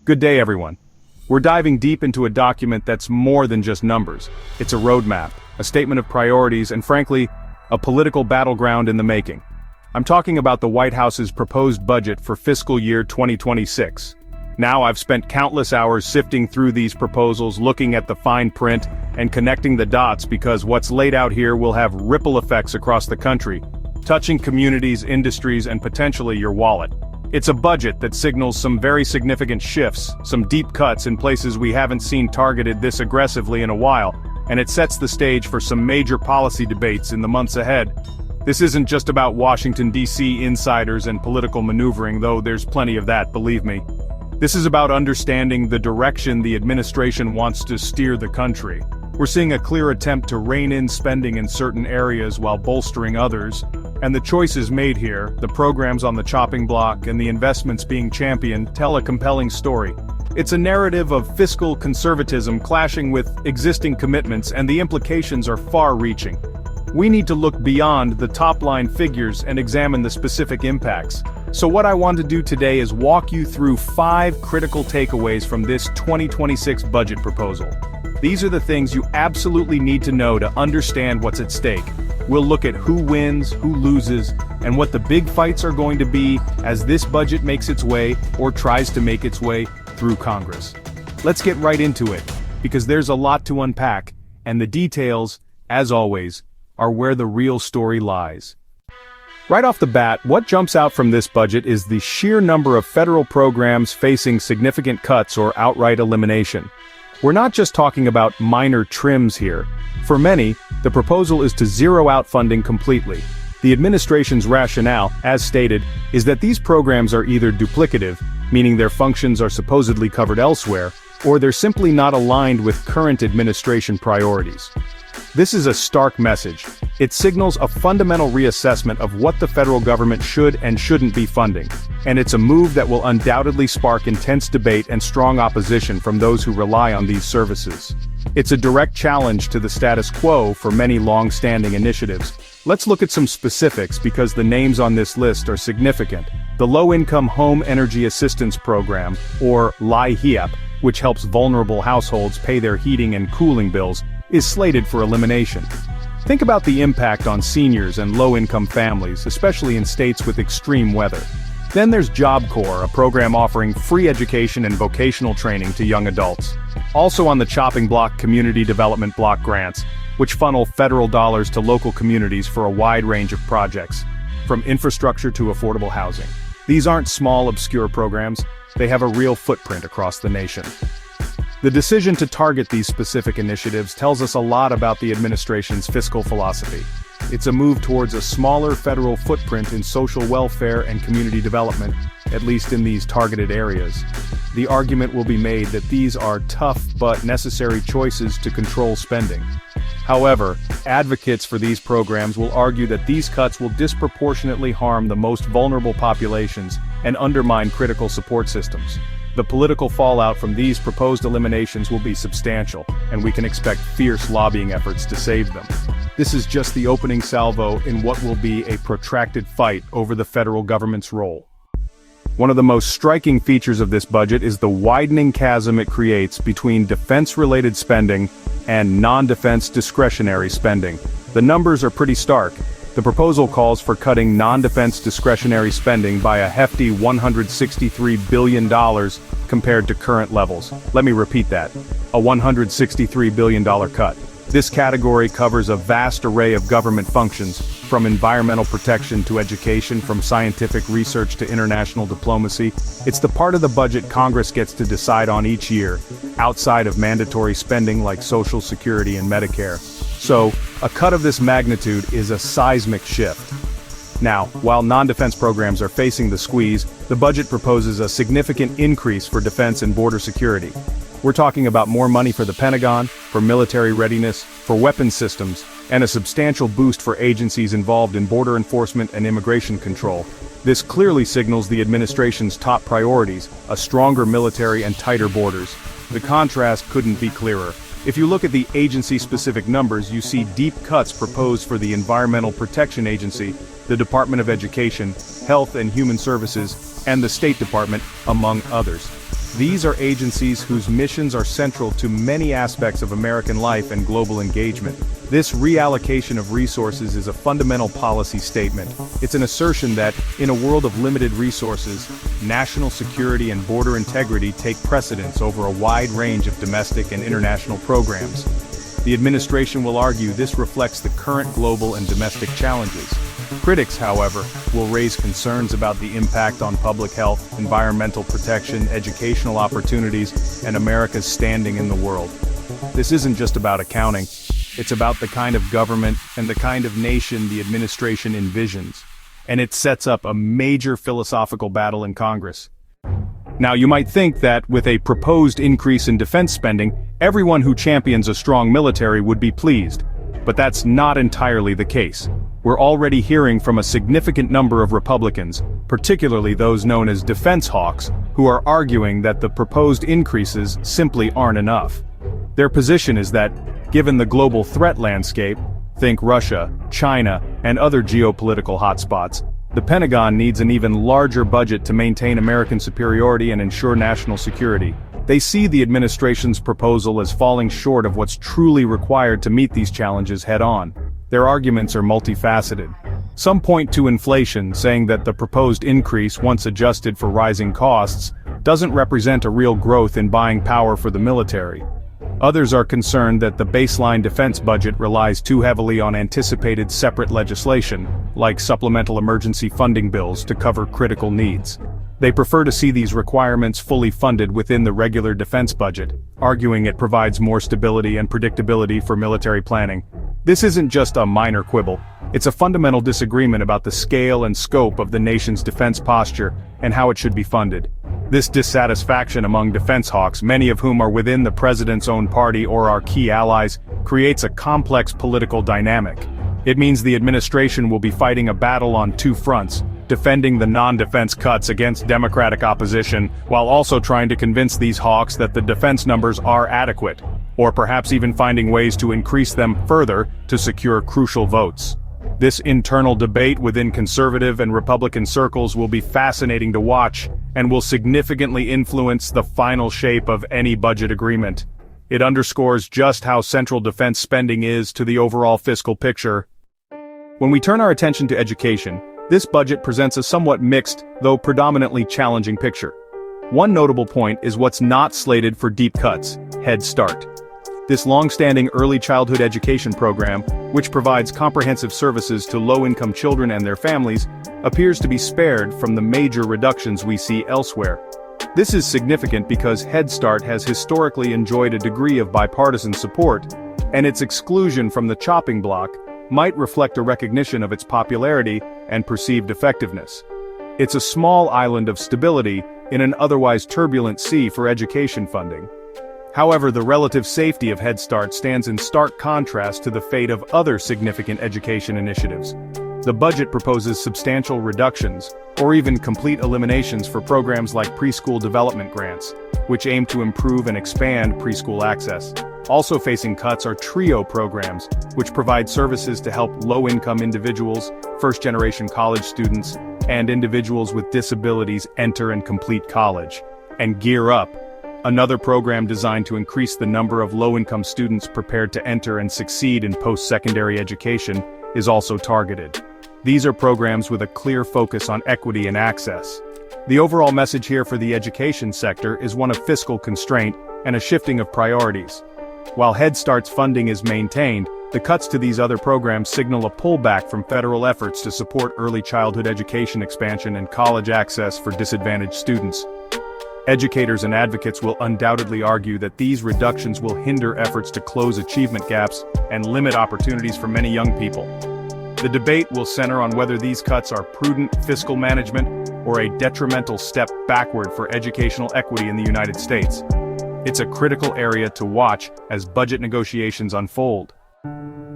Good day, everyone. We're diving deep into a document that's more than just numbers. It's a roadmap, a statement of priorities, and frankly, a political battleground in the making. I'm talking about the White House's proposed budget for fiscal year 2026. Now, I've spent countless hours sifting through these proposals, looking at the fine print, and connecting the dots because what's laid out here will have ripple effects across the country, touching communities, industries, and potentially your wallet. It's a budget that signals some very significant shifts, some deep cuts in places we haven't seen targeted this aggressively in a while, and it sets the stage for some major policy debates in the months ahead. This isn't just about Washington, D.C. insiders and political maneuvering, though there's plenty of that, believe me. This is about understanding the direction the administration wants to steer the country. We're seeing a clear attempt to rein in spending in certain areas while bolstering others, and the choices made here, the programs on the chopping block and the investments being championed, tell a compelling story. It's a narrative of fiscal conservatism clashing with existing commitments, and the implications are far-reaching. We need to look beyond the top-line figures and examine the specific impacts. So what I want to do today is walk you through 5 critical takeaways from this 2026 budget proposal. These are the things you absolutely need to know to understand what's at stake. We'll look at who wins, who loses, and what the big fights are going to be as this budget makes its way, or tries to make its way, through Congress. Let's get right into it, because there's a lot to unpack, and the details, as always, are where the real story lies. Right off the bat, what jumps out from this budget is the sheer number of federal programs facing significant cuts or outright elimination. We're not just talking about minor trims here. For many, the proposal is to zero out funding completely. The administration's rationale, as stated, is that these programs are either duplicative, meaning their functions are supposedly covered elsewhere, or they're simply not aligned with current administration priorities. This is a stark message. It signals a fundamental reassessment of what the federal government should and shouldn't be funding, and it's a move that will undoubtedly spark intense debate and strong opposition from those who rely on these services. It's a direct challenge to the status quo for many long-standing initiatives. Let's look at some specifics because the names on this list are significant. The Low-Income Home Energy Assistance Program, or LIHEAP, which helps vulnerable households pay their heating and cooling bills, is slated for elimination. Think about the impact on seniors and low-income families, especially in states with extreme weather. Then there's Job Corps, a program offering free education and vocational training to young adults. Also on the chopping block, Community Development Block Grants, which funnel federal dollars to local communities for a wide range of projects, from infrastructure to affordable housing. These aren't small, obscure programs, they have a real footprint across the nation. The decision to target these specific initiatives tells us a lot about the administration's fiscal philosophy. It's a move towards a smaller federal footprint in social welfare and community development, at least in these targeted areas. The argument will be made that these are tough but necessary choices to control spending. However, advocates for these programs will argue that these cuts will disproportionately harm the most vulnerable populations and undermine critical support systems. The political fallout from these proposed eliminations will be substantial, and we can expect fierce lobbying efforts to save them. This is just the opening salvo in what will be a protracted fight over the federal government's role. One of the most striking features of this budget is the widening chasm it creates between defense-related spending and non-defense discretionary spending. The numbers are pretty stark. The proposal calls for cutting non-defense discretionary spending by a hefty $163 billion compared to current levels. Let me repeat that. A $163 billion cut. This category covers a vast array of government functions, from environmental protection to education, from scientific research to international diplomacy. It's the part of the budget Congress gets to decide on each year, outside of mandatory spending like Social Security and Medicare. So, a cut of this magnitude is a seismic shift. Now, while non-defense programs are facing the squeeze, the budget proposes a significant increase for defense and border security. We're talking about more money for the Pentagon, for military readiness, for weapons systems, and a substantial boost for agencies involved in border enforcement and immigration control. This clearly signals the administration's top priorities: a stronger military and tighter borders. The contrast couldn't be clearer. If you look at the agency-specific numbers, you see deep cuts proposed for the Environmental Protection Agency, the Department of Education, Health and Human Services, and the State Department, among others. These are agencies whose missions are central to many aspects of American life and global engagement. This reallocation of resources is a fundamental policy statement. It's an assertion that, in a world of limited resources, national security and border integrity take precedence over a wide range of domestic and international programs. The administration will argue this reflects the current global and domestic challenges. Critics, however, will raise concerns about the impact on public health, environmental protection, educational opportunities, and America's standing in the world. This isn't just about accounting. It's about the kind of government and the kind of nation the administration envisions. And it sets up a major philosophical battle in Congress. Now, you might think that, with a proposed increase in defense spending, everyone who champions a strong military would be pleased. But that's not entirely the case. We're already hearing from a significant number of Republicans, particularly those known as defense hawks, who are arguing that the proposed increases simply aren't enough. Their position is that, given the global threat landscape, think Russia, China, and other geopolitical hotspots, the Pentagon needs an even larger budget to maintain American superiority and ensure national security. They see the administration's proposal as falling short of what's truly required to meet these challenges head-on. Their arguments are multifaceted. Some point to inflation, saying that the proposed increase, once adjusted for rising costs, doesn't represent a real growth in buying power for the military. Others are concerned that the baseline defense budget relies too heavily on anticipated separate legislation, like supplemental emergency funding bills to cover critical needs. They prefer to see these requirements fully funded within the regular defense budget, arguing it provides more stability and predictability for military planning. This isn't just a minor quibble. It's a fundamental disagreement about the scale and scope of the nation's defense posture and how it should be funded. This dissatisfaction among defense hawks, many of whom are within the president's own party or are key allies, creates a complex political dynamic. It means the administration will be fighting a battle on two fronts, defending the non-defense cuts against Democratic opposition, while also trying to convince these hawks that the defense numbers are adequate, or perhaps even finding ways to increase them further to secure crucial votes. This internal debate within conservative and Republican circles will be fascinating to watch, and will significantly influence the final shape of any budget agreement. It underscores just how central defense spending is to the overall fiscal picture. When we turn our attention to education, this budget presents a somewhat mixed, though predominantly challenging picture. One notable point is what's not slated for deep cuts: Head Start. This long-standing early childhood education program, which provides comprehensive services to low-income children and their families, appears to be spared from the major reductions we see elsewhere. This is significant because Head Start has historically enjoyed a degree of bipartisan support, and its exclusion from the chopping block might reflect a recognition of its popularity and perceived effectiveness. It's a small island of stability in an otherwise turbulent sea for education funding. However, the relative safety of Head Start stands in stark contrast to the fate of other significant education initiatives. The budget proposes substantial reductions, or even complete eliminations for programs like preschool development grants, which aim to improve and expand preschool access. Also facing cuts are TRIO programs, which provide services to help low-income individuals, first-generation college students, and individuals with disabilities enter and complete college. And Gear Up, another program designed to increase the number of low-income students prepared to enter and succeed in post-secondary education, is also targeted. These are programs with a clear focus on equity and access. The overall message here for the education sector is one of fiscal constraint and a shifting of priorities. While Head Start's funding is maintained, the cuts to these other programs signal a pullback from federal efforts to support early childhood education expansion and college access for disadvantaged students. Educators and advocates will undoubtedly argue that these reductions will hinder efforts to close achievement gaps and limit opportunities for many young people. The debate will center on whether these cuts are prudent fiscal management or a detrimental step backward for educational equity in the United States. It's a critical area to watch as budget negotiations unfold.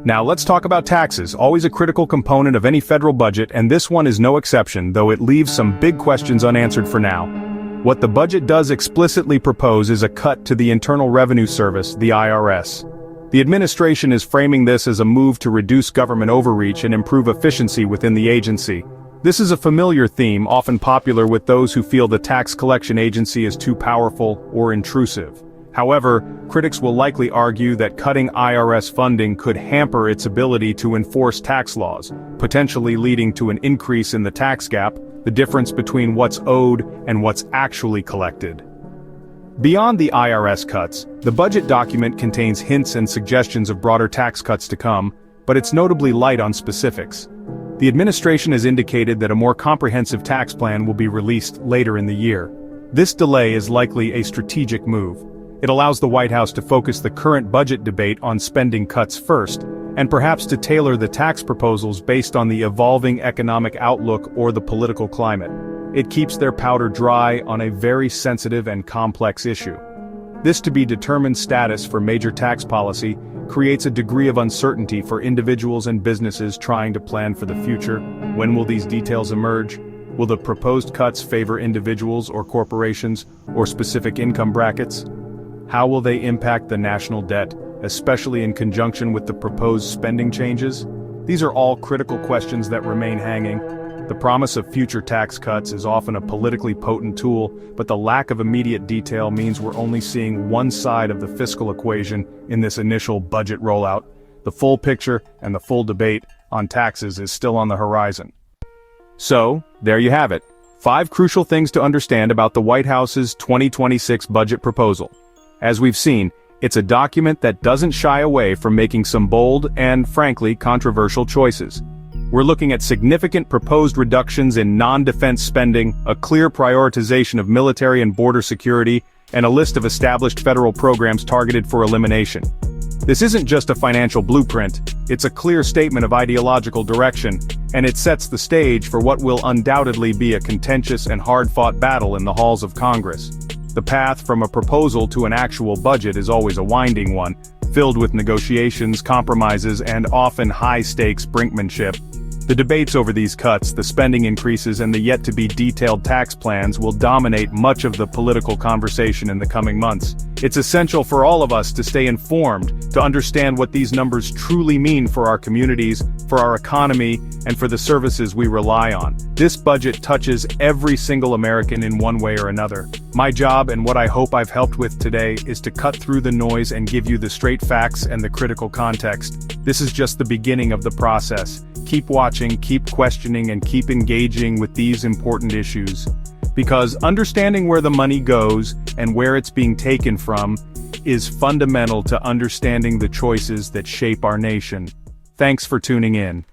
Now let's talk about taxes, always a critical component of any federal budget, and this one is no exception, though it leaves some big questions unanswered for now. What the budget does explicitly propose is a cut to the Internal Revenue Service, the IRS. The administration is framing this as a move to reduce government overreach and improve efficiency within the agency. This is a familiar theme, often popular with those who feel the tax collection agency is too powerful or intrusive. However, critics will likely argue that cutting IRS funding could hamper its ability to enforce tax laws, potentially leading to an increase in the tax gap, the difference between what's owed and what's actually collected. Beyond the IRS cuts, the budget document contains hints and suggestions of broader tax cuts to come, but it's notably light on specifics. The administration has indicated that a more comprehensive tax plan will be released later in the year. This delay is likely a strategic move. It allows the White House to focus the current budget debate on spending cuts first, and perhaps to tailor the tax proposals based on the evolving economic outlook or the political climate. It keeps their powder dry on a very sensitive and complex issue. This to-be-determined status for major tax policy creates a degree of uncertainty for individuals and businesses trying to plan for the future. When will these details emerge? Will the proposed cuts favor individuals or corporations, or specific income brackets? How will they impact the national debt, especially in conjunction with the proposed spending changes? These are all critical questions that remain hanging. The promise of future tax cuts is often a politically potent tool, but the lack of immediate detail means we're only seeing one side of the fiscal equation in this initial budget rollout. The full picture and the full debate on taxes is still on the horizon. So, there you have it. 5 crucial things to understand about the White House's 2026 budget proposal. As we've seen, it's a document that doesn't shy away from making some bold and, frankly, controversial choices. We're looking at significant proposed reductions in non-defense spending, a clear prioritization of military and border security, and a list of established federal programs targeted for elimination. This isn't just a financial blueprint, it's a clear statement of ideological direction, and it sets the stage for what will undoubtedly be a contentious and hard-fought battle in the halls of Congress. The path from a proposal to an actual budget is always a winding one, filled with negotiations, compromises, and often high-stakes brinkmanship. The debates over these cuts, the spending increases, and the yet-to-be-detailed tax plans will dominate much of the political conversation in the coming months. It's essential for all of us to stay informed, to understand what these numbers truly mean for our communities, for our economy, and for the services we rely on. This budget touches every single American in one way or another. My job, and what I hope I've helped with today, is to cut through the noise and give you the straight facts and the critical context. This is just the beginning of the process. Keep watching, keep questioning, and keep engaging with these important issues. Because understanding where the money goes and where it's being taken from is fundamental to understanding the choices that shape our nation. Thanks for tuning in.